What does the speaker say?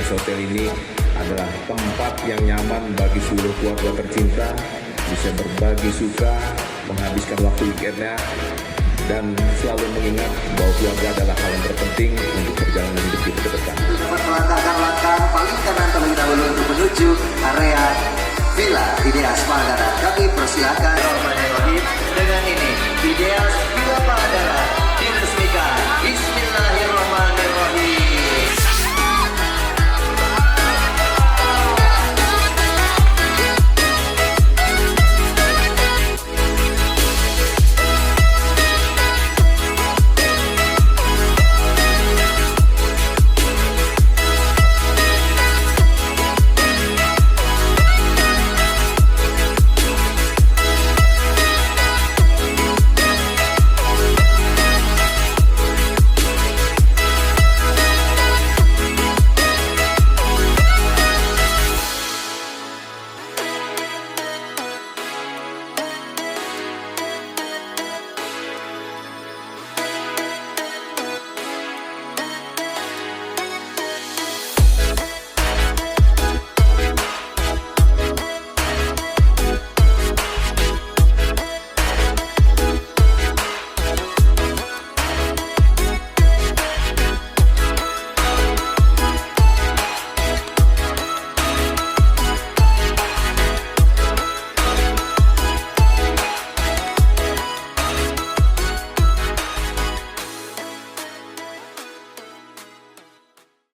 Ideas Hotel ini adalah tempat yang nyaman bagi seluruh keluarga tercinta, bisa berbagi suka, menghabiskan waktu weekendnya, dan selalu mengingat bahwa keluarga adalah hal yang terpenting untuk perjalanan hidup kita ke depan. Melangkahkan langkah paling kanan terlebih dahulu untuk menuju area Villa Ideas Pangandaran. Kami persilakan dengan ini Ideas Villa Pangandaran.